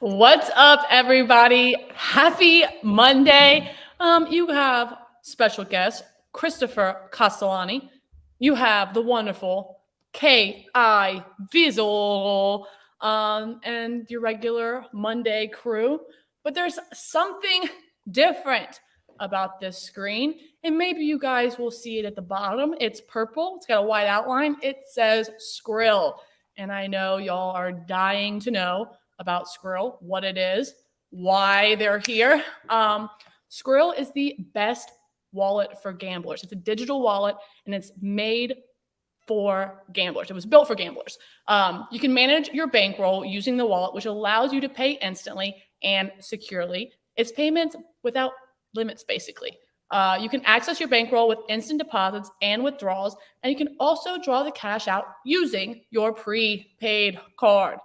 What's up, everybody? Happy Monday. You have special guest Christopher Castellani. You have the wonderful K.I. Visual, and your regular Monday crew. But there's something different about this screen, and maybe you guys will see it at the bottom. It's purple. It's got a white outline. It says Skrill, and I know y'all are dying to know about Skrill, what it is, why they're here. Skrill is the best wallet for gamblers. It's a digital wallet, and it's made for gamblers. It was built for gamblers. You can manage your bankroll using the wallet, which allows you to pay instantly and securely. It's payments without limits, basically. You can access your bankroll with instant deposits and withdrawals, and you can also draw the cash out using your prepaid card.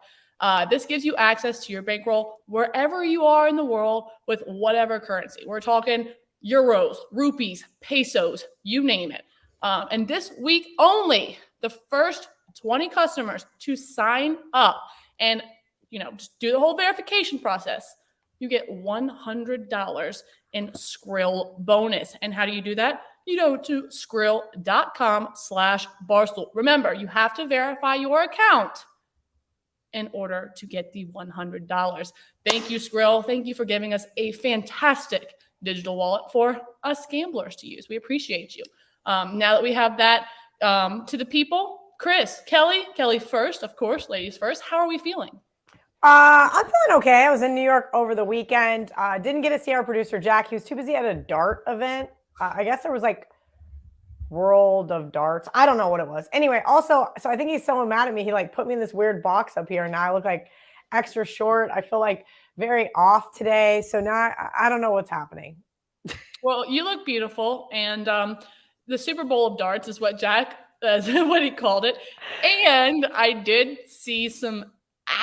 This gives you access to your bankroll wherever you are in the world with whatever currency. We're talking euros, rupees, pesos, you name it. And this week only, the first 20 customers to sign up and, just do the whole verification process, you get $100 in Skrill bonus. And how do you do that? You go to skrill.com/Barstool. Remember, you have to verify your account in order to get the $100. Thank you, Skrill. Thank you for giving us a fantastic digital wallet for us gamblers to use. We appreciate you. Now that we have that to the people, Chris, Kelly first, of course, ladies first. How are we feeling? I'm feeling okay. I was in New York over the weekend. Didn't get to see our producer, Jack. He was too busy at a dart event. I guess there was World of Darts. I don't know what it was. Anyway, also, so I think he's so mad at me. He put me in this weird box up here, and now I look extra short. I feel very off today. So now I don't know what's happening. Well, you look beautiful, and the Super Bowl of darts is what Jack what he called it. And I did see some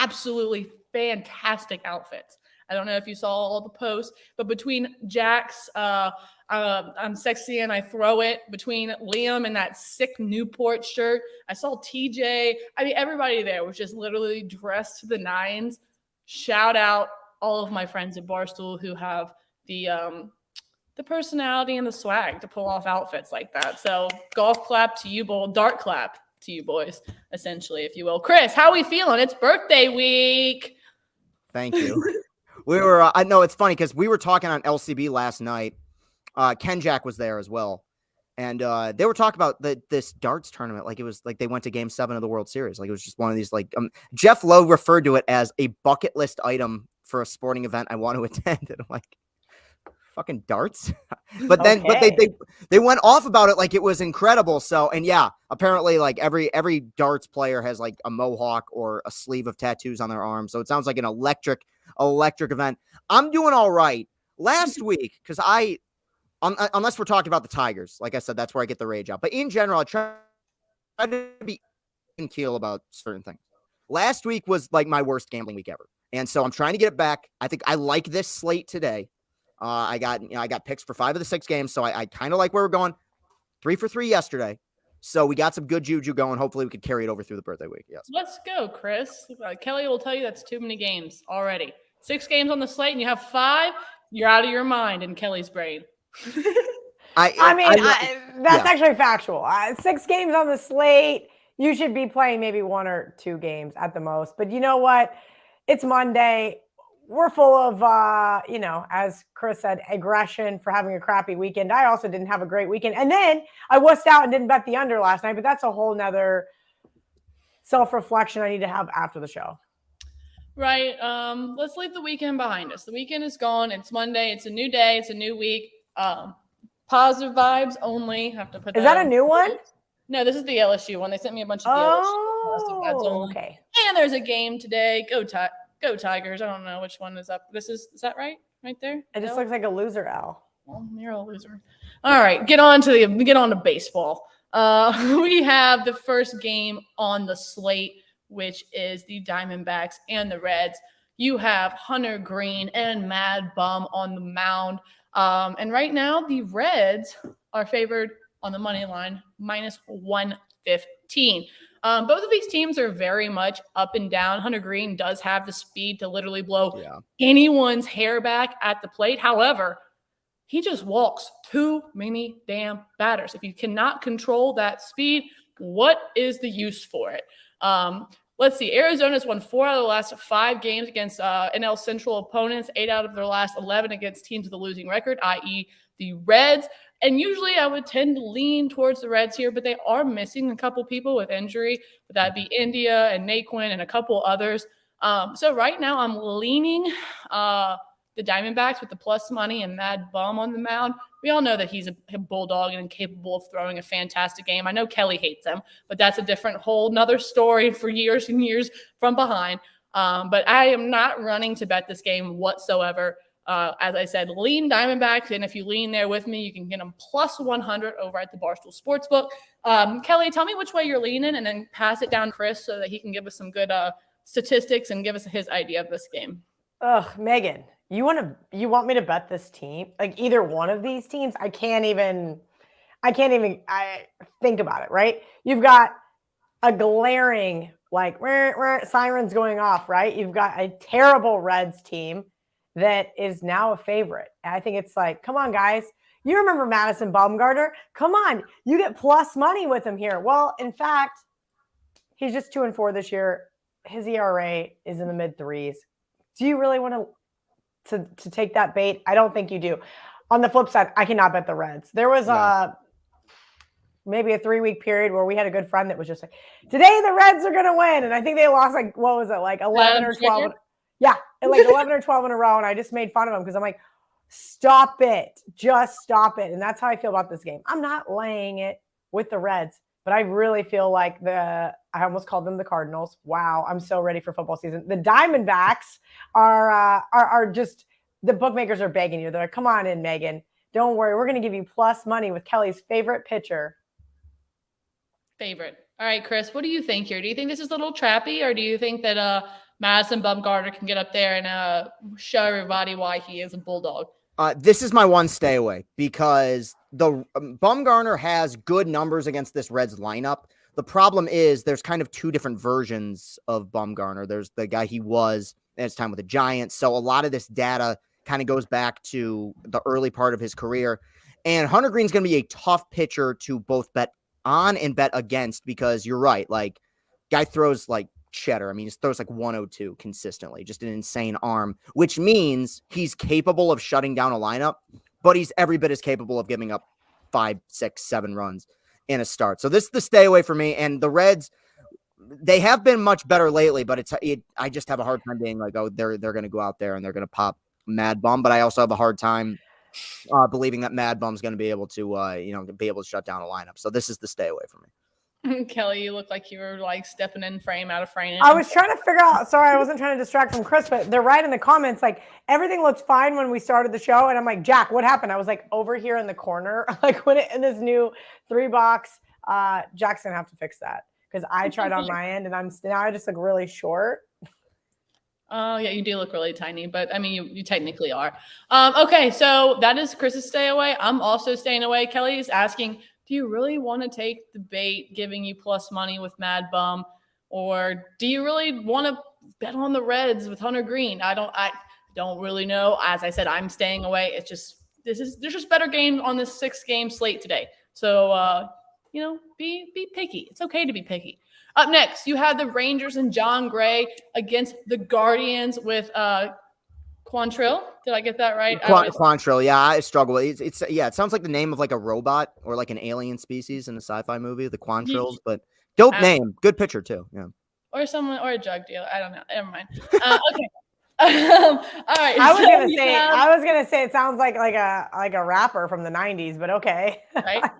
absolutely fantastic outfits. I don't know if you saw all the posts, but between Jack's I'm sexy and I throw it, between Liam and that sick Newport shirt, I saw TJ. I mean, everybody there was just literally dressed to the nines. Shout out all of my friends at Barstool who have the personality and the swag to pull off outfits like that. So golf clap to you, dart clap to you boys, essentially, if you will. Chris, how are we feeling? It's birthday week. Thank you. I know it's funny because we were talking on LCB last night. Ken Jack was there as well. And they were talking about this darts tournament. It was they went to game 7 of the World Series. It was just one of these, Jeff Lowe referred to it as a bucket list item for a sporting event I want to attend. And I'm like, fucking darts. But then, okay. but they went off about it like it was incredible. So, and yeah, apparently every darts player has a mohawk or a sleeve of tattoos on their arm. So it sounds like an electric event. I'm doing all right. Last week, because unless we're talking about the Tigers, like I said, that's where I get the rage out. But in general, I try to be even keel about certain things. Last week was my worst gambling week ever. And so I'm trying to get it back. I think I like this slate today. I got picks for 5 of the 6 games. So I kind of like where we're going. 3 for 3 yesterday. So we got some good juju going. Hopefully we could carry it over through the birthday week. Yes. Let's go, Chris. Kelly will tell you that's too many games already. 6 games on the slate and you have 5. You're out of your mind in Kelly's brain. That's actually factual. 6 games on the slate. You should be playing maybe 1 or 2 games at the most. But you know what? It's Monday. We're full of, as Chris said, aggression for having a crappy weekend. I also didn't have a great weekend. And then I wussed out and didn't bet the under last night. But that's a whole nother self-reflection I need to have after the show. Right. Let's leave the weekend behind us. The weekend is gone. It's Monday. It's a new day. It's a new week. Positive vibes only. Have to put. Is that a new one? No, this is the LSU one. They sent me a bunch of the LSU. Positive vibes only. Okay. And there's a game today. Go Tigers. I don't know which one is up. Is that right? Right there? It just looks like a loser L. Well, you're a loser. All right, get on to baseball. We have the first game on the slate, which is the Diamondbacks and the Reds. You have Hunter Green and Mad Bum on the mound. And right now, the Reds are favored on the money line, -115. Both of these teams are very much up and down. Hunter Green does have the speed to literally blow anyone's hair back at the plate. However, he just walks too many damn batters. If you cannot control that speed, what is the use for it? Let's see. Arizona's won 4 out of the last 5 games against NL Central opponents, 8 out of their last 11 against teams with a losing record, i.e. the Reds. And usually I would tend to lean towards the Reds here, but they are missing a couple people with injury. But that'd be India and Naquin and a couple others. So right now I'm leaning the Diamondbacks with the plus money and Mad Bum on the mound. We all know that he's a bulldog and capable of throwing a fantastic game. I know Kelly hates him, but that's a different whole nother story for years and years from behind. But I am not running to bet this game whatsoever. As I said, lean Diamondbacks, and if you lean there with me, you can get them plus 100 over at the Barstool Sportsbook. Kelly, tell me which way you're leaning, and then pass it down to Chris so that he can give us some good statistics and give us his idea of this game. Megan, you want me to bet this team? Like either one of these teams? I can't even think about it, right? You've got a glaring, like, sirens going off, right? You've got a terrible Reds team that is now a favorite. And I think it's like, come on, guys. You remember Madison Bumgarner? Come on. You get plus money with him here. Well, in fact, he's just 2-4 this year. His ERA is in the mid-3s. Do you really want to take that bait? I don't think you do. On the flip side, I cannot bet the Reds. There was maybe a 3-week period where we had a good friend that was just like, today the Reds are going to win. And I think they lost like, what was it? Like 11 or 12. Yeah. Like 11 or 12 in a row. And I just made fun of him because I'm like, stop it. Just stop it. And that's how I feel about this game. I'm not laying it with the Reds, but I really feel like I almost called them the Cardinals. Wow. I'm so ready for football season. The Diamondbacks are just, the bookmakers are begging you. They're like, come on in, Megan. Don't worry. We're going to give you plus money with Kelly's favorite pitcher. Favorite. All right, Chris, what do you think here? Do you think this is a little trappy, or do you think that Madison Bumgarner can get up there and show everybody why he is a bulldog? This is my one stay away because the Bumgarner has good numbers against this Reds lineup. The problem is there's kind of 2 different versions of Bumgarner. There's the guy he was at his time with the Giants. So a lot of this data kind of goes back to the early part of his career. And Hunter Green's going to be a tough pitcher to both bet on and bet against because you're right. Like, guy throws like cheddar. I mean, he throws like 102 consistently, just an insane arm, which means he's capable of shutting down a lineup, but he's every bit as capable of giving up 5, 6, 7 runs in a start. So this is the stay away for me. And the Reds, they have been much better lately, but I just have a hard time being like, oh, they're going to go out there and they're going to pop Mad Bum. But I also have a hard time believing that Mad Bum's going to be able to shut down a lineup. So this is the stay away for me. Kelly, you look like you were like stepping in frame, out of frame. I was trying to figure out, sorry, I wasn't trying to distract from Chris, but they're right in the comments. Like, everything looked fine when we started the show. And I'm like, Jack, what happened? I was like over here in the corner, like in this new 3-box. Jack's going to have to fix that because I tried on my end and I just look really short. Oh, yeah, you do look really tiny, but I mean, you technically are. Okay, so that is Chris's stay away. I'm also staying away. Kelly is asking, do you really want to take the bait giving you plus money with Mad Bum, or do you really want to bet on the Reds with Hunter Green? I don't really know. As I said, I'm staying away. It's just there's just better games on this 6-game slate today. So be picky. It's okay to be picky. Up next, you have the Rangers and John Gray against the Guardians with Quantrill. Did I get that right? Quantrill, yeah, I struggle. It sounds like the name of like a robot or like an alien species in a sci-fi movie, the Quantrills, but dope name. Good pitcher too. Yeah. Or a drug dealer. I don't know. Never mind. Okay. All right. I was gonna say it sounds like a rapper from the 90s, but okay. Right.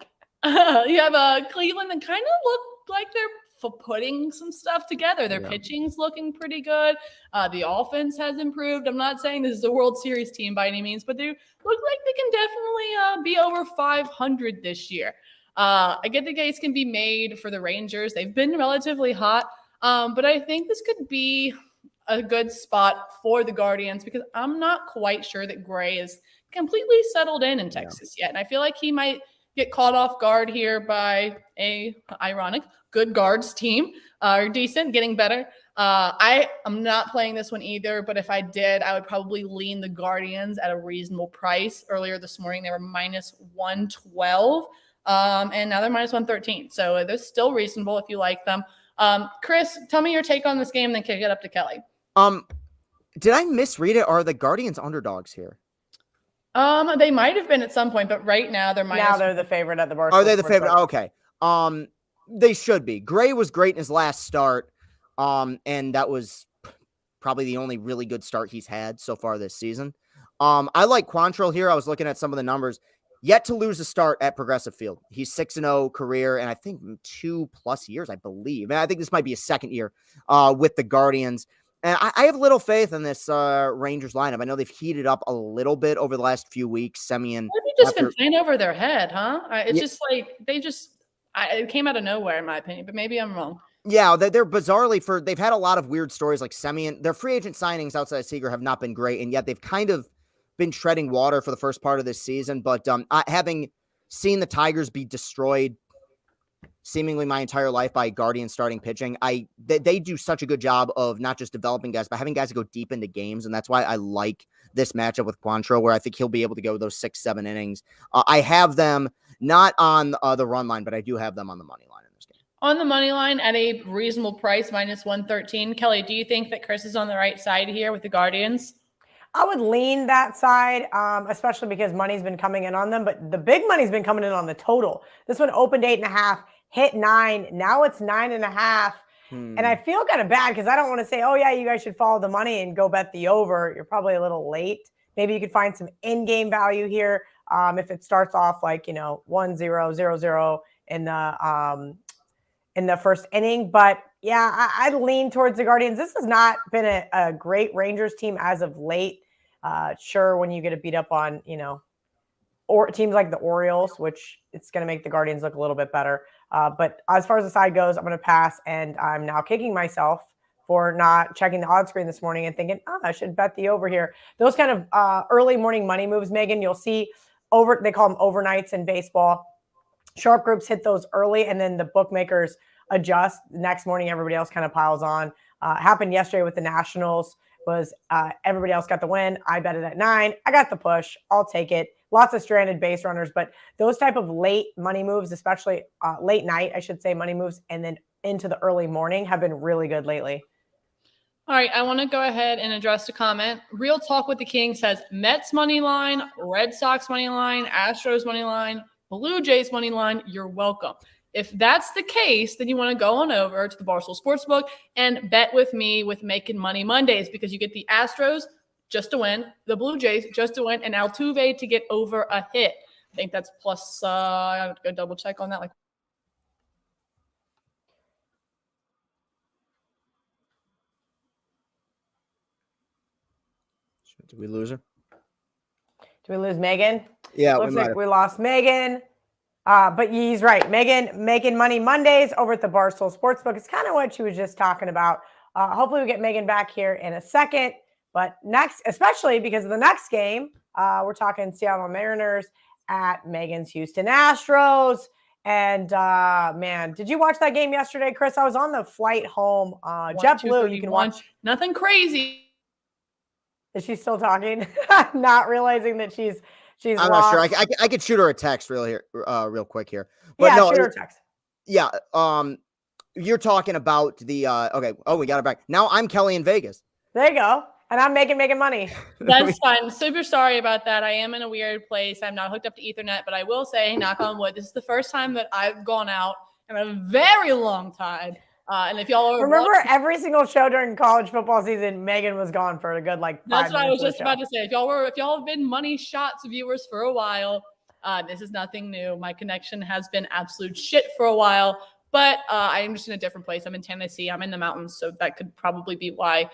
You have Cleveland that kind of look like they're putting some stuff together. Their pitching's looking pretty good. The offense has improved. I'm not saying this is a World Series team by any means, but they look like they can definitely be over 500 this year. I get the case can be made for the Rangers. They've been relatively hot, but I think this could be a good spot for the Guardians because I'm not quite sure that Gray is completely settled in Texas yet. And I feel like he might get caught off guard here by a ironic good guards team, are decent, getting better. I am not playing this one either, but if I did, I would probably lean the Guardians at a reasonable price. Earlier this morning, they were minus 112, and now they're minus 113. So they're still reasonable if you like them. Chris, tell me your take on this game, then kick it up to Kelly. Did I misread it? Are the Guardians underdogs here? They might have been at some point, but right now they're minus. Now they're the favorite at the bar. Are they the favorite? Okay. They should be. Gray was great in his last start. And that was probably the only really good start he's had so far this season. I like Quantrill here. I was looking at some of the numbers. Yet to lose a start at Progressive Field. He's 6-0 career, and I think 2+ years, I believe. And I think this might be his second year with the Guardians. And I have little faith in this Rangers lineup. I know they've heated up a little bit over the last few weeks. Semien. They've just been playing over their head, huh? It's just like it came out of nowhere, in my opinion, but maybe I'm wrong. Yeah, they're bizarrely they've had a lot of weird stories like Semien. Their free agent signings outside of Seager have not been great, and yet they've kind of been treading water for the first part of this season. But having seen the Tigers be destroyed seemingly my entire life by Guardians starting pitching, they do such a good job of not just developing guys, but having guys go deep into games, and that's why I like this matchup with Quantrill, where I think he'll be able to go those 6-7 innings. I have them not on the run line, but I do have them on the money line in this game. On the money line at a reasonable price, minus 113. Kelly, do you think that Chris is on the right side here with the Guardians? I would lean that side, especially because money's been coming in on them, but the big money's been coming in on the total. This one opened 8.5, hit 9. Now it's 9.5. And I feel kind of bad because I don't want to say, oh, yeah, you guys should follow the money and go bet the over. You're probably a little late. Maybe you could find some in-game value here if it starts off like, 1-0, 0-0 in the first inning. But yeah, I'd lean towards the Guardians. This has not been a great Rangers team as of late. Sure, when you get a beat up on, or teams like the Orioles, which it's going to make the Guardians look a little bit better. But as far as the side goes, I'm going to pass, and I'm now kicking myself for not checking the odds screen this morning and thinking, I should bet the over here. Those kind of early morning money moves, Megan, you'll see they call them overnights in baseball. Sharp groups hit those early, and then the bookmakers adjust. The next morning, everybody else kind of piles on. Happened yesterday with the Nationals. Was everybody else got the win. I bet it at 9. I got the push. I'll take it. Lots of stranded base runners, but those type of late money moves, especially late night, I should say, money moves, and then into the early morning have been really good lately. All right, I want to go ahead and address a comment. Real Talk with the King says Mets money line, Red Sox money line, Astros money line, Blue Jays money line. You're welcome. If that's the case, then you want to go on over to the Barstool Sportsbook and bet with me with Making Money Mondays, because you get the Astros just to win, the Blue Jays just to win, and Altuve to get over a hit. I think that's plus, I have to go double check on that. Did we lose her? Did we lose Megan? Yeah, looks like we lost Megan. But he's right. Megan making money Mondays over at the Barstool Sportsbook. It's kind of what she was just talking about. Hopefully we get Megan back here in a second. But next, especially because of the next game, we're talking Seattle Mariners at Megan's Houston Astros. And man, did you watch that game yesterday, Chris? I was on the flight home. JetBlue, you can watch. Nothing crazy. Is she still talking? Not realizing that she's I'm lost. Not sure. I could shoot her a text real quick here. But yeah, no, shoot her a text. Yeah. You're talking about the okay. Oh, we got it back. Now I'm Kelly in Vegas. There you go. And I'm making money. That's fine. Super sorry about that. I am in a weird place. I'm not hooked up to Ethernet, but I will say, knock on wood, this is the first time that I've gone out in a very long time. And if y'all remember every single show during college football season, Megan was gone for a good 5 minutes. That's what I was just about to say. If y'all have been Money Shots viewers for a while, this is nothing new. My connection has been absolute shit for a while, but I am just in a different place. I'm in Tennessee. I'm in the mountains, so that could probably be why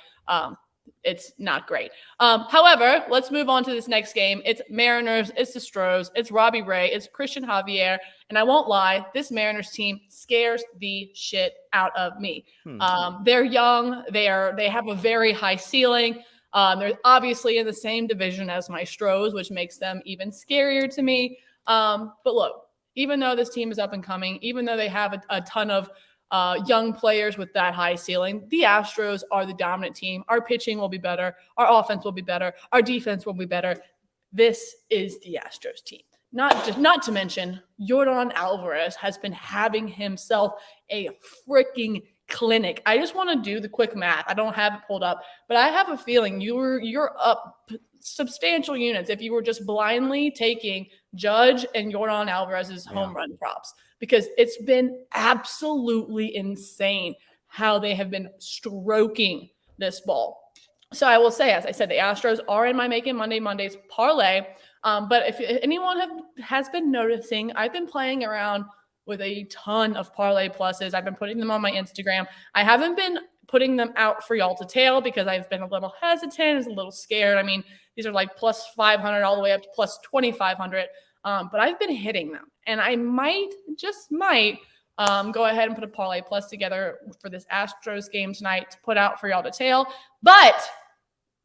it's not great. However, let's move on to this next game. It's Mariners, it's the Astros, it's Robbie Ray, it's Christian Javier, and I won't lie, this Mariners team scares the shit out of me. They're young, they have a very high ceiling. They're obviously in the same division as my Astros, which makes them even scarier to me. But look, even though this team is up and coming, even though they have a ton of young players with that high ceiling, the Astros are the dominant team. Our pitching will be better. Our offense will be better. Our defense will be better. This is the Astros team. Not to mention, Yordan Alvarez has been having himself a freaking clinic. I just want to do the quick math. I don't have it pulled up, but I have a feeling you're up substantial units if you were just blindly taking Judge and Yordan Alvarez's home run props, because it's been absolutely insane how they have been stroking this ball. So I will say, as I said, the Astros are in my Making Mondays parlay. But if anyone has been noticing, I've been playing around with a ton of parlay pluses. I've been putting them on my Instagram. I haven't been putting them out for y'all to tail because I've been a little hesitant, a little scared. I mean, these are like plus 500 all the way up to plus 2,500. But I've been hitting them, and I might go ahead and put a parlay plus together for this Astros game tonight to put out for y'all to tail. But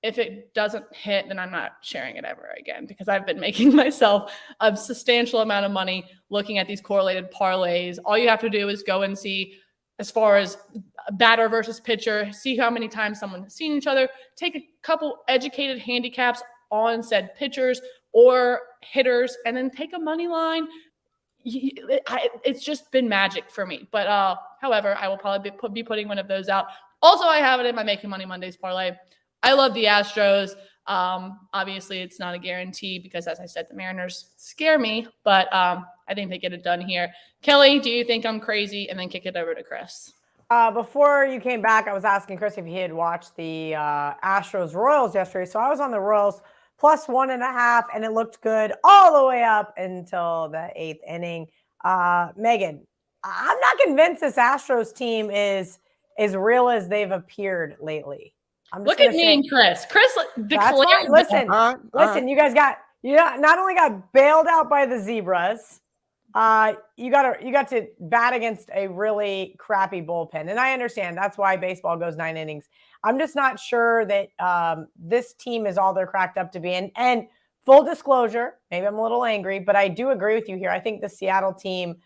if it doesn't hit, then I'm not sharing it ever again, because I've been making myself a substantial amount of money looking at these correlated parlays. All you have to do is go and see, as far as batter versus pitcher, see how many times someone has seen each other, take a couple educated handicaps on said pitchers or hitters, and then take a money line. It's just been magic for me. But however, I will probably be putting one of those out. Also, I have it in my Making Money Mondays parlay. I love the Astros. Obviously, it's not a guarantee because, as I said, the Mariners scare me, but I think they get it done here. Kelly, do you think I'm crazy? And then kick it over to Chris. Before you came back, I was asking Chris if he had watched the Astros-Royals yesterday. So I was on the Royals plus 1.5, and it looked good all the way up until the 8th inning. Megan, I'm not convinced this Astros team is as real as they've appeared lately. Look at me and Chris. Chris declared. Listen, you guys not only got bailed out by the Zebras, you got to bat against a really crappy bullpen. And I understand that's why baseball goes 9 innings. I'm just not sure that this team is all they're cracked up to be. And full disclosure, maybe I'm a little angry, but I do agree with you here. I think the Seattle team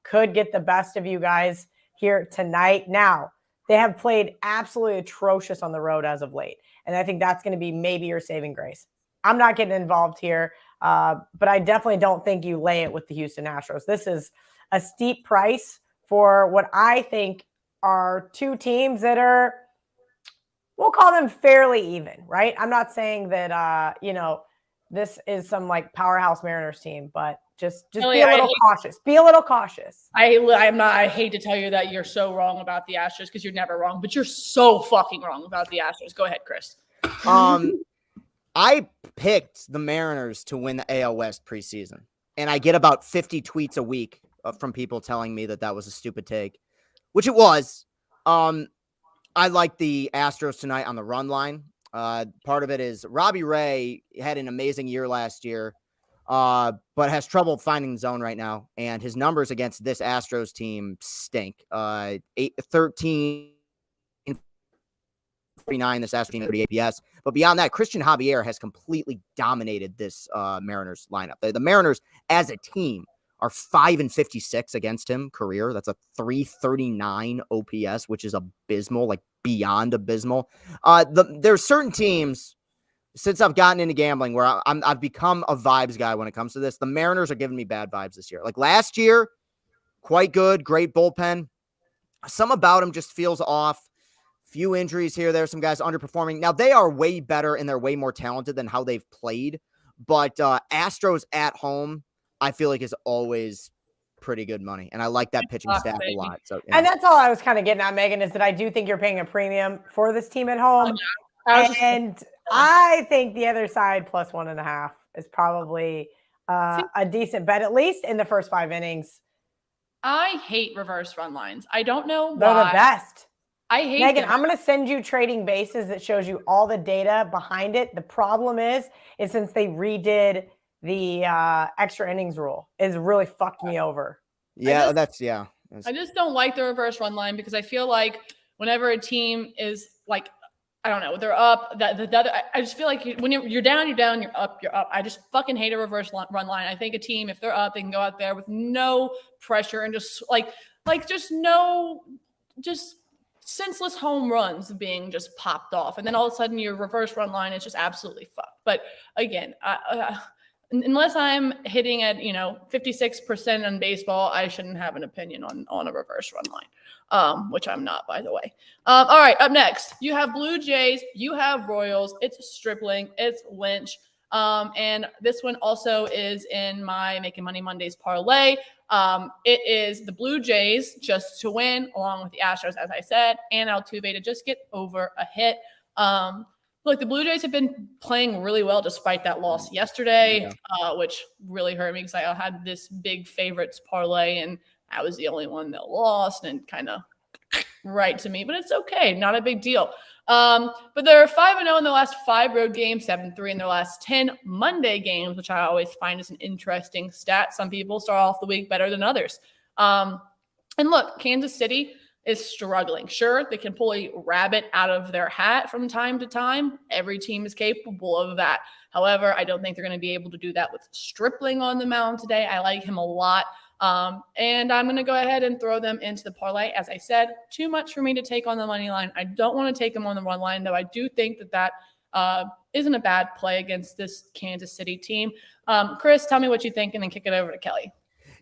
could get the best of you guys here tonight. Now, they have played absolutely atrocious on the road as of late. And I think that's going to be maybe your saving grace. I'm not getting involved here, but I definitely don't think you lay it with the Houston Astros. This is a steep price for what I think are two teams that are, we'll call them fairly even, right? I'm not saying that, this is some like powerhouse Mariners team, but just be a little cautious. Be a little cautious. I hate to tell you that you're so wrong about the Astros, because you're never wrong, but you're so fucking wrong about the Astros. Go ahead, Chris. I picked the Mariners to win the AL West preseason, and I get about 50 tweets a week from people telling me that was a stupid take, which it was. I like the Astros tonight on the run line. Part of it is Robbie Ray had an amazing year last year, but has trouble finding the zone right now. And his numbers against this Astros team stink. 13, 49, this Astros team at the APS. But beyond that, Christian Javier has completely dominated this Mariners lineup. The Mariners as a team are 5-56 against him career. That's a 339 OPS, which is abysmal, like beyond abysmal. There's certain teams, since I've gotten into gambling, where I've become a vibes guy when it comes to this. The Mariners are giving me bad vibes this year. Like last year, quite good, great bullpen. Some about him just feels off. Few injuries here. There's some guys underperforming. Now, they are way better and they're way more talented than how they've played. But Astros at home, I feel like is always pretty good money. And I like that pitching staff a lot. So, And that's all I was kind of getting at, Megan, is that I do think you're paying a premium for this team at home. I think the other side plus 1.5 is probably a decent bet, at least in the first 5 innings. I hate reverse run lines. I don't know why. They're the best. I hate Megan, them. I'm going to send you Trading Bases that shows you all the data behind it. The problem is since they redid the extra innings rule, it's really fucked me over. Yeah, I just don't like the reverse run line, because I feel like whenever a team is like I don't know. They're up. I just feel like when you're down, you're down. You're up, you're up. I just fucking hate a reverse run line. I think a team, if they're up, they can go out there with no pressure and just just senseless home runs being just popped off. And then all of a sudden your reverse run line is just absolutely fucked. But again, unless I'm hitting at 56% on baseball, I shouldn't have an opinion on a reverse run line, which I'm not, by the way. All right, up next, you have Blue Jays, you have Royals. It's Stripling, it's Lynch, and this one also is in my Making Money Mondays parlay. It is the Blue Jays just to win, along with the Astros, as I said, and Altuve to just get over a hit. Look, the Blue Jays have been playing really well despite that loss yesterday, which really hurt me because I had this big favorites parlay and I was the only one that lost and kind of right to me, but it's okay. Not a big deal. But they're 5-0 in the last 5 road games, 7-3 in their last 10 Monday games, which I always find is an interesting stat. Some people start off the week better than others. And look, Kansas City is struggling. Sure, they can pull a rabbit out of their hat from time to time. Every team is capable of that. However, I don't think they're going to be able to do that with Stripling on the mound today. I like him a lot. And I'm going to go ahead and throw them into the parlay. As I said, too much for me to take on the money line. I don't want to take them on the run line, though. I do think that isn't a bad play against this Kansas City team. Chris, tell me what you think and then kick it over to Kelly.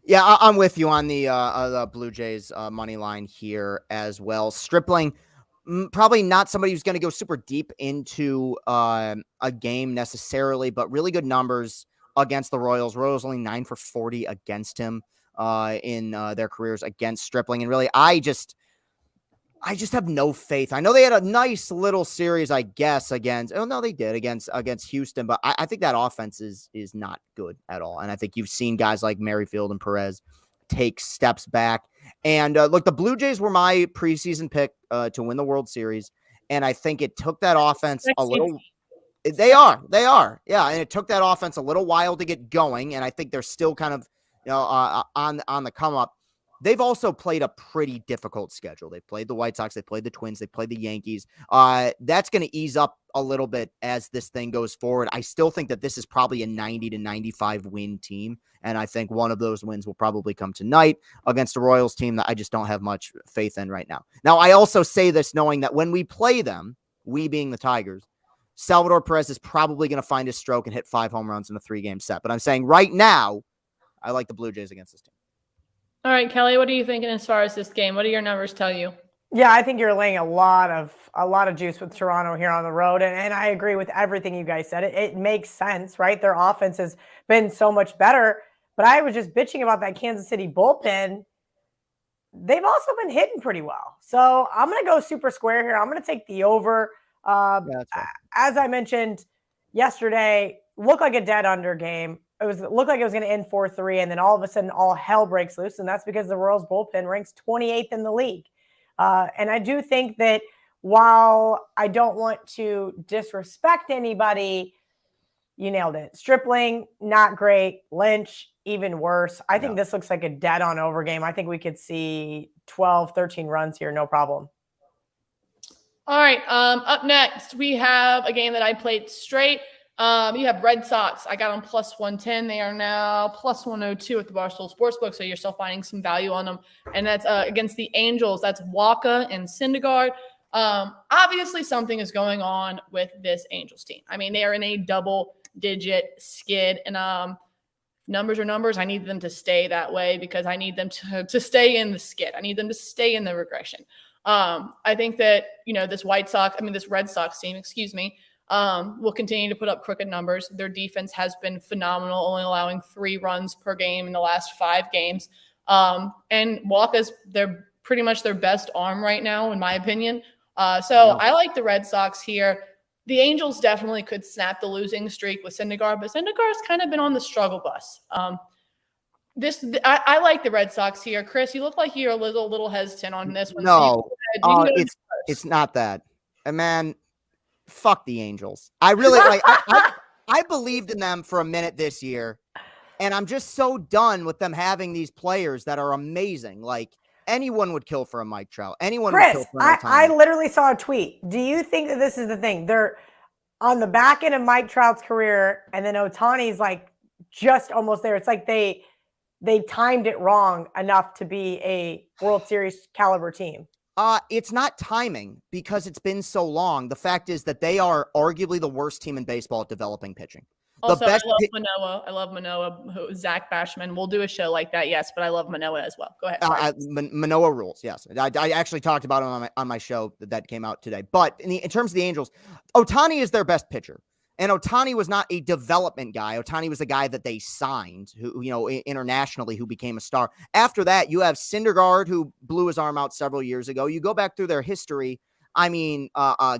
Yeah, I'm with you on the Blue Jays money line here as well. Stripling, probably not somebody who's going to go super deep into a game necessarily, but really good numbers against the Royals. Royals only 9 for 40 against him in their careers against Stripling. And really, I just have no faith. I know they had a nice little series, I guess, against Houston, but I think that offense is not good at all. And I think you've seen guys like Merrifield and Perez take steps back. And look, the Blue Jays were my preseason pick to win the World Series. And I think it took that offense a little. They are. Yeah. And it took that offense a little while to get going. And I think they're still kind of, on the come up. They've also played a pretty difficult schedule. They've played the White Sox. They played the Twins. They played the Yankees. That's going to ease up a little bit as this thing goes forward. I still think that this is probably a 90 to 95 win team. And I think one of those wins will probably come tonight against a Royals team that I just don't have much faith in right now. Now, I also say this knowing that when we play them, we being the Tigers, Salvador Perez is probably going to find his stroke and hit 5 home runs in a 3-game set. But I'm saying right now, I like the Blue Jays against this team. All right, Kelly, what are you thinking as far as this game? What do your numbers tell you? Yeah, I think you're laying a lot of juice with Toronto here on the road, and I agree with everything you guys said. It makes sense, right? Their offense has been so much better, but I was just bitching about that Kansas City bullpen. They've also been hitting pretty well. So I'm going to go super square here. I'm going to take the over. As I mentioned yesterday, looked like a dead under game. Looked like it was going to end 4-3, and then all of a sudden all hell breaks loose, and that's because the Royals bullpen ranks 28th in the league. And I do think that while I don't want to disrespect anybody, you nailed it. Stripling, not great. Lynch, even worse. I think this looks like a dead on over game. I think we could see 12, 13 runs here, no problem. All right, up next, we have a game that I played straight. You have Red Sox. I got them plus 110. They are now plus 102 at the Barstool Sportsbook, so you're still finding some value on them. And that's against the Angels. That's Waka and Syndergaard. Obviously, something is going on with this Angels team. I mean, they are in a double-digit skid, and numbers are numbers. I need them to stay that way because I need them to stay in the skid. I need them to stay in the regression. I think that, this Red Sox team, will continue to put up crooked numbers. Their defense has been phenomenal, only allowing 3 runs per game in the last 5 games. And Walker's, they're pretty much their best arm right now, in my opinion. I like the Red Sox here. The Angels definitely could snap the losing streak with Syndergaard, but Syndergaard's kind of been on the struggle bus. I like the Red Sox here. Chris, you look like you're a little hesitant on this one. No, it's not that. And man, fuck the Angels. I really I believed in them for a minute this year, and I'm just so done with them having these players that are amazing. Like Anyone would kill for a Mike Trout. Anyone would Chris, kill for an Ohtani. I literally saw a tweet. Do you think that this is the thing? They're on the back end of Mike Trout's career, and then Ohtani's like just almost there. It's like they timed it wrong enough to be a World Series caliber team. It's not timing because it's been so long. The fact is that they are arguably the worst team in baseball at developing pitching. Also, I love Manoah. I love Manoah. Zach Bashman. We'll do a show like that, yes, but I love Manoah as well. Go ahead. Manoah rules, yes. I actually talked about him on my show that came out today. But in terms of the Angels, Ohtani is their best pitcher. And Ohtani was not a development guy. Ohtani was the guy that they signed, who, internationally, who became a star. After that, you have Syndergaard, who blew his arm out several years ago. You go back through their history. I mean,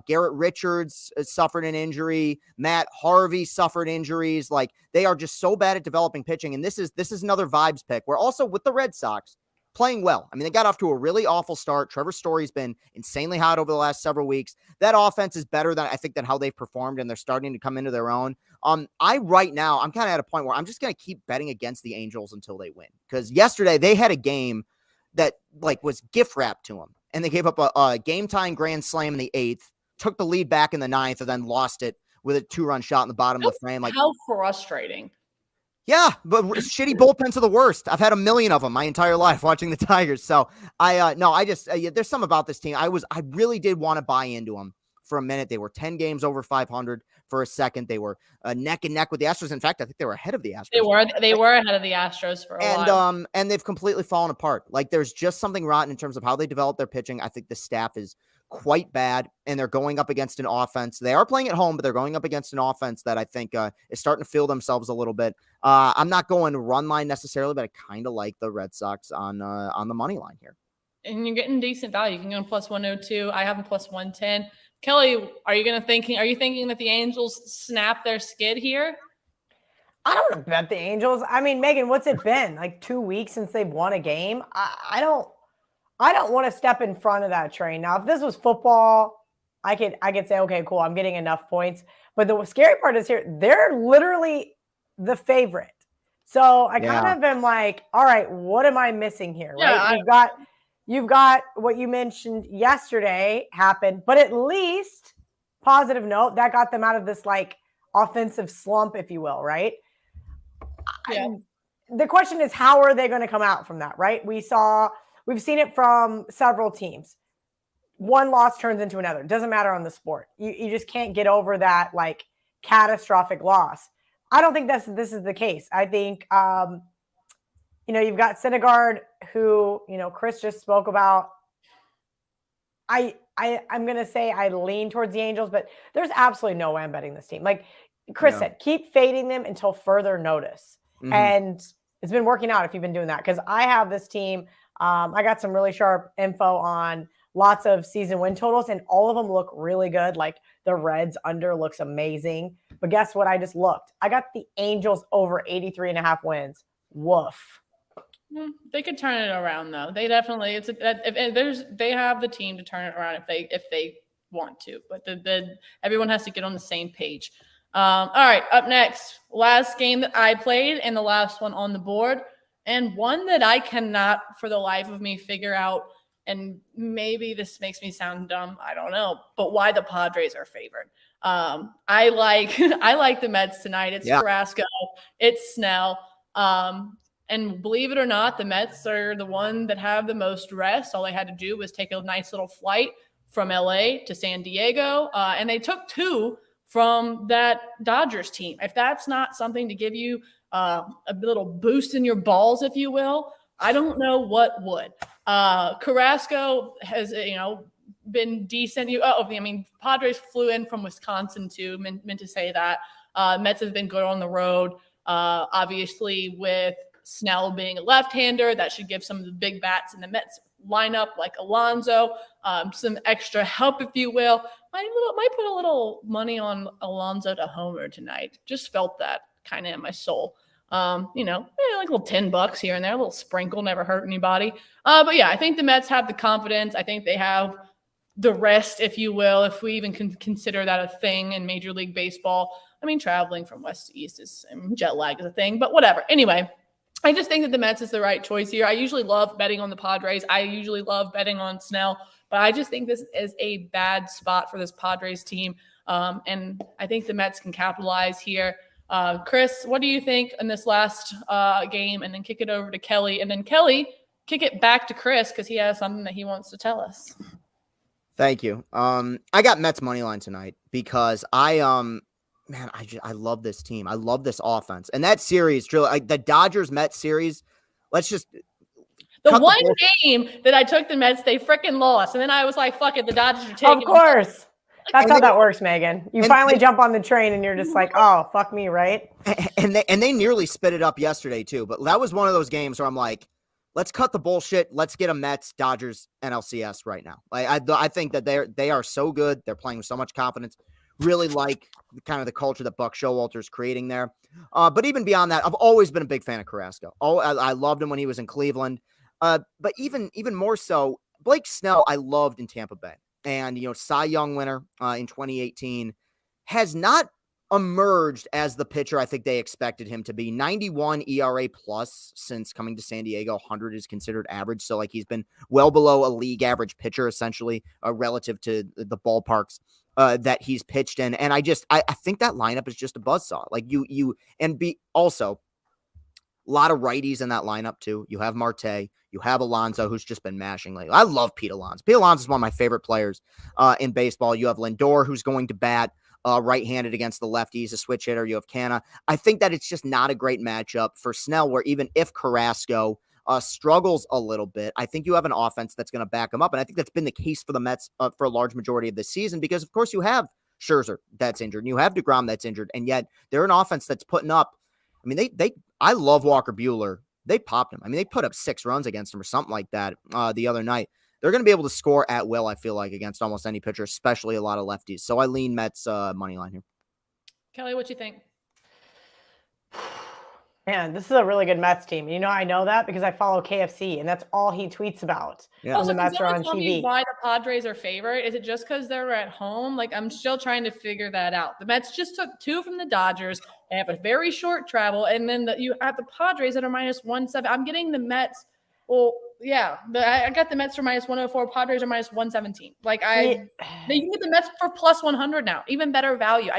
Garrett Richards suffered an injury. Matt Harvey suffered injuries. Like, they are just so bad at developing pitching. And this is another vibes pick. We're also with the Red Sox playing well. I mean, they got off to a really awful start. Trevor Story's been insanely hot over the last several weeks. That offense is better than how they've performed, and they're starting to come into their own. Right now, I'm kind of at a point where I'm just going to keep betting against the Angels until they win. Because yesterday they had a game that was gift wrapped to them. And they gave up a game-tying grand slam in the 8th, took the lead back in the 9th, and then lost it with a 2-run shot in the bottom of the frame. Like, how frustrating. Yeah, but shitty bullpens are the worst. I've had a million of them my entire life watching the Tigers. So there's some about this team. I really did want to buy into them for a minute. They were 10 games over 500 for a second. They were neck and neck with the Astros. In fact, I think they were ahead of the Astros. They were ahead of the Astros for a while. And they've completely fallen apart. Like, there's just something rotten in terms of how they develop their pitching. I think the staff is quite bad, and they're going up against an offense. They are playing at home, but they're going up against an offense that I think is starting to feel themselves a little bit. I'm not going run line necessarily, but I kind of like the Red Sox on the money line here. And you're getting decent value. You can go on plus 102. I have them plus 110. Kelly, are you thinking that the Angels snap their skid here? I don't want to bet the Angels. I mean, Megan, what's it been? Like 2 weeks since they've won a game? I don't want to step in front of that train. Now, if this was football, I could say, okay, cool, I'm getting enough points. But the scary part is here, they're literally the favorite. So I kind of am like, all right, what am I missing here? Right? You've got what you mentioned yesterday happened, but at least, positive note, that got them out of this like offensive slump, if you will, right? Yeah. The question is, how are they going to come out from that, right? We've seen it from several teams. One loss turns into another. It doesn't matter on the sport. You just can't get over that like catastrophic loss. I don't think this is the case. I think you've got Syndergaard, who Chris just spoke about. I'm gonna say I lean towards the Angels, but there's absolutely no way I'm betting this team. Like Chris said, keep fading them until further notice. Mm-hmm. And it's been working out if you've been doing that, because I have this team. I got some really sharp info on lots of season win totals, and all of them look really good. Like the Reds under looks amazing. But guess what? I just looked. I got the Angels over 83.5 wins. Woof. They could turn it around, though. They definitely they have the team to turn it around if they want to. But everyone has to get on the same page. All right, up next, last game that I played and the last one on the board, and one that I cannot for the life of me figure out. And maybe this makes me sound dumb. I don't know, but why the Padres are favored? I like the Mets tonight. It's Carrasco, it's Snell. And believe it or not, the Mets are the one that have the most rest. All they had to do was take a nice little flight from LA to San Diego. And they took 2 from that Dodgers team. If that's not something to give you a little boost in your balls, if you will, I don't know what would. Carrasco has, been decent. Padres flew in from Wisconsin too. Meant to say that. Mets have been good on the road. Obviously, with Snell being a left-hander, that should give some of the big bats in the Mets lineup, like Alonso, some extra help, if you will. Might put a little money on Alonso to homer tonight. Just felt that kind of in my soul. Like a little $10 here and there, a little sprinkle, never hurt anybody. But yeah, I think the Mets have the confidence. I think they have the rest, if you will, if we even can consider that a thing in Major League Baseball. I mean, traveling from west to east jet lag is a thing, but whatever. Anyway, I just think that the Mets is the right choice here. I usually love betting on the Padres. I usually love betting on Snell, but I just think this is a bad spot for this Padres team. And I think the Mets can capitalize here. Chris, what do you think in this last game? And then kick it over to Kelly. And then Kelly, kick it back to Chris because he has something that he wants to tell us. Thank you. I got Mets money line tonight because I love this team. I love this offense. And that series, the Dodgers-Mets series, let's just the one game that I took the Mets, they freaking lost. And then I was like, fuck it, the Dodgers are taking Of course. That's how that works, Megan. You finally jump on the train and you're just like, oh, fuck me, right? And they nearly spit it up yesterday too. But that was one of those games where I'm like, let's cut the bullshit. Let's get a Mets, Dodgers, NLCS right now. I think that they are so good. They're playing with so much confidence. Really like kind of the culture that Buck Showalter is creating there. But even beyond that, I've always been a big fan of Carrasco. I loved him when he was in Cleveland. But even more so, Blake Snell, I loved in Tampa Bay. And, Cy Young winner in 2018 has not emerged as the pitcher I think they expected him to be. 91 ERA plus since coming to San Diego. 100 is considered average. So, he's been well below a league average pitcher, essentially, relative to the ballparks that he's pitched in. And I think that lineup is just a buzzsaw. Also, a lot of righties in that lineup, too. You have Marte. You have Alonso, who's just been mashing lately. I love Pete Alonso. Pete Alonso is one of my favorite players in baseball. You have Lindor, who's going to bat right-handed against the lefties, a switch hitter. You have Canna. I think that it's just not a great matchup for Snell, where even if Carrasco struggles a little bit, I think you have an offense that's going to back him up. And I think that's been the case for the Mets for a large majority of this season because, of course, you have Scherzer that's injured, and you have DeGrom that's injured, and yet they're an offense that's putting up. I mean, I love Walker Buehler. They popped him. I mean, they put up 6 runs against him or something like that the other night. They're going to be able to score at will, I feel like, against almost any pitcher, especially a lot of lefties. So I lean Mets money line here. Kelly, what you think? Man, this is a really good Mets team. I know that because I follow KFC, and that's all he tweets about when the Mets are on TV. Why the Padres are favorite? Is it just because they're at home? I'm still trying to figure that out. The Mets just took 2 from the Dodgers. They have a very short travel, and then you have the Padres that are -170. I'm getting the Mets. Well, yeah, I got the Mets for -104. Padres are -117. You can get the Mets for +100 now. Even better value.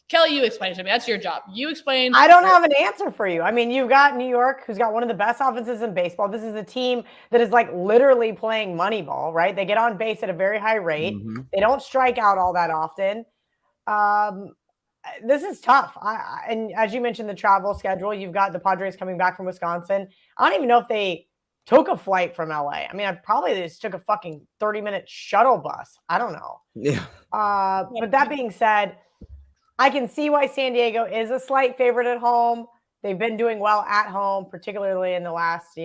Kelly, you explain it to me. That's your job. You explain. I don't have an answer for you. I mean, you've got New York, who's got one of the best offenses in baseball. This is a team that is literally playing Moneyball, right? They get on base at a very high rate. Mm-hmm. They don't strike out all that often. This is tough. And as you mentioned, the travel schedule, you've got the Padres coming back from Wisconsin. I don't even know if they took a flight from LA. I mean, they just took a fucking 30-minute shuttle bus. I don't know. Yeah. But that being said, I can see why San Diego is a slight favorite at home. They've been doing well at home, particularly in the last,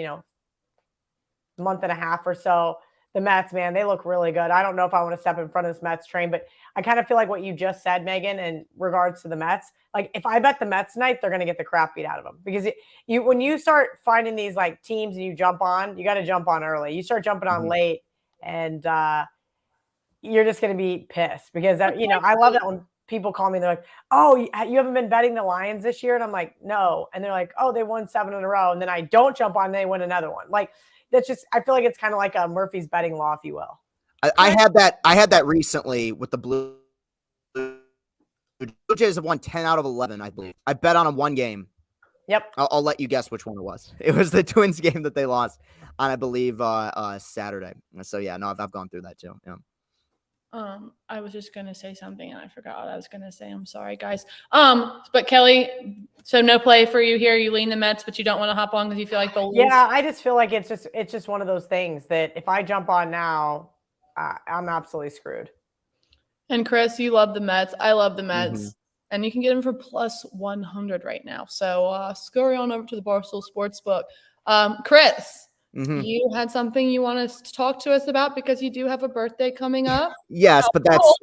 month and a half or so. The Mets, man, they look really good. I don't know if I want to step in front of this Mets train, but I kind of feel like what you just said, Megan, in regards to the Mets, if I bet the Mets tonight, they're going to get the crap beat out of them because when you start finding these teams and you jump on, you got to jump on early. You start jumping on late and you're just going to be pissed because, I love that when people call me, they're like, oh, you haven't been betting the Lions this year? And I'm like, no. And they're like, oh, they won 7 in a row. And then I don't jump on, and they win another one. That's just, I feel like it's kind of like a Murphy's betting law, if you will. I had that recently with the Blue Jays have won 10 out of 11, I believe. I bet on them one game. Yep. I'll let you guess which one it was. It was the Twins game that they lost on, I believe, Saturday. So yeah, no, I've gone through that too. Yeah. I was just going to say something and I forgot what I was going to say. I'm sorry, guys. But Kelly, so no play for you here. You lean the Mets, but you don't want to hop on because you feel like they'll lose. Yeah, I just feel like it's just one of those things that if I jump on now, I'm absolutely screwed. And Chris, you love the Mets. I love the Mets. And you can get them for +100 right now. So scurry on over to the Barstool Sportsbook. Chris. You had something you want us to talk to us about because you do have a birthday coming up. Yes, but that's. How old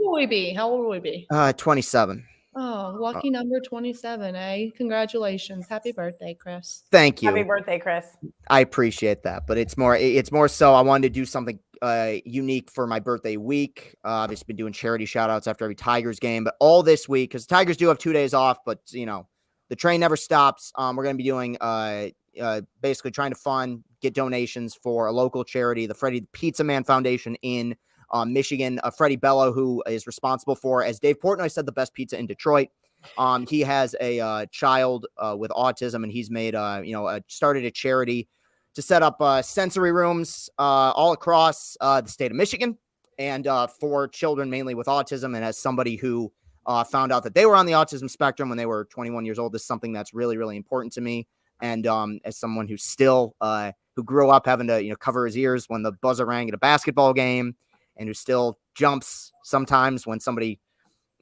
will we be? 27. Oh, lucky number 27, eh? Congratulations. Happy birthday, Chris. Thank you. Happy birthday, Chris. I appreciate that, but it's more so I wanted to do something unique for my birthday week. I've just been doing charity shout outs after every Tigers game, but all this week, because Tigers do have 2 days off, but the train never stops. We're going to be doing basically trying to get donations for a local charity, the Freddie Pizza Man Foundation in Michigan. Freddie Bello, who is responsible for, as Dave Portnoy said, the best pizza in Detroit. He has a child with autism, and he's made started a charity to set up sensory rooms all across the state of Michigan, and for children mainly with autism. And as somebody who found out that they were on the autism spectrum when they were 21 years old, this is something that's really, really important to me. And as someone who still who grew up having to cover his ears when the buzzer rang at a basketball game, and who still jumps sometimes when somebody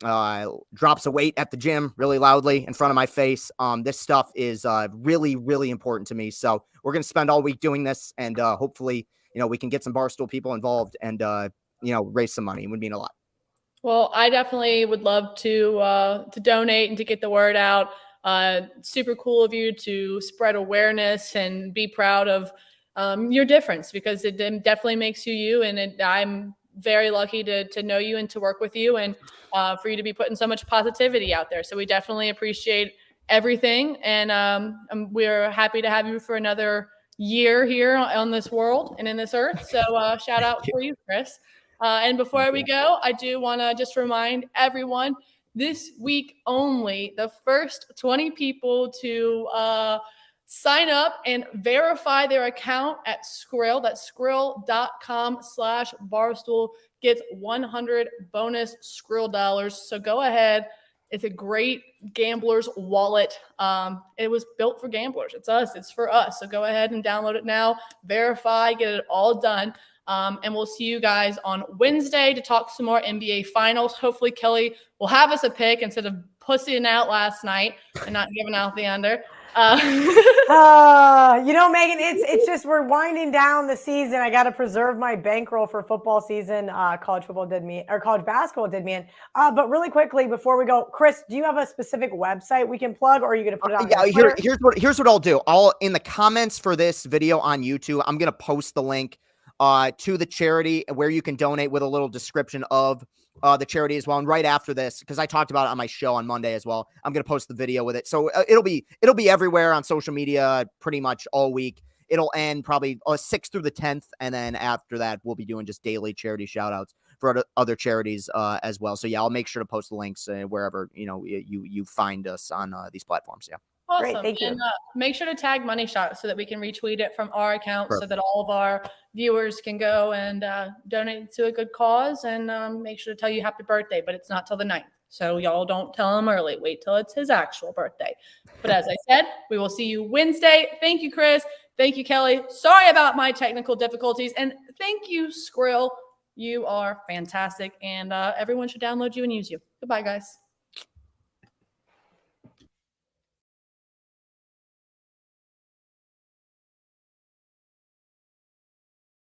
drops a weight at the gym really loudly in front of my face. This stuff is really, really important to me. So we're going to spend all week doing this, and hopefully, we can get some Barstool people involved and, raise some money. It would mean a lot. Well, I definitely would love to donate and to get the word out. Super cool of you to spread awareness and be proud of your difference, because it definitely makes you, and I'm very lucky to know you and to work with you, and for you to be putting so much positivity out there. So we definitely appreciate everything, and we're happy to have you for another year here on this world and in this earth. So shout out for you, Chris. And before we go, I do want to just remind everyone, this week only, the first 20 people to sign up and verify their account at Skrill, that's skrill.com/Barstool, gets 100 bonus Skrill dollars. So go ahead. It's a great gambler's wallet. It was built for gamblers. It's us. It's for us. So go ahead and download it now, verify, get it all done. And we'll see you guys on Wednesday to talk some more NBA Finals. Hopefully, Kelly will have us a pick instead of pussying out last night and not giving out the under. Megan, it's just we're winding down the season. I got to preserve my bankroll for football season. College basketball did me in. But really quickly before we go, Chris, do you have a specific website we can plug, or are you going to put it on? Here's what I'll do. In the comments for this video on YouTube, I'm going to post the link to the charity where you can donate with a little description of the charity as well. And right after this, because I talked about it on my show on Monday as well, I'm going to post the video with it. So it'll be everywhere on social media pretty much all week. It'll end probably 6th through the 10th. And then after that, we'll be doing just daily charity shout outs for other charities as well. So yeah, I'll make sure to post the links wherever, you find us on these platforms. Yeah. Awesome. Great, thank you. And make sure to tag Money Shot so that we can retweet it from our account, so that all of our viewers can go and donate to a good cause, and make sure to tell you happy birthday, but it's not till the 9th. So y'all don't tell him early. Wait till it's his actual birthday. But as I said, we will see you Wednesday. Thank you, Chris. Thank you, Kelly. Sorry about my technical difficulties. And thank you, Skrill. You are fantastic. And everyone should download you and use you. Goodbye, guys.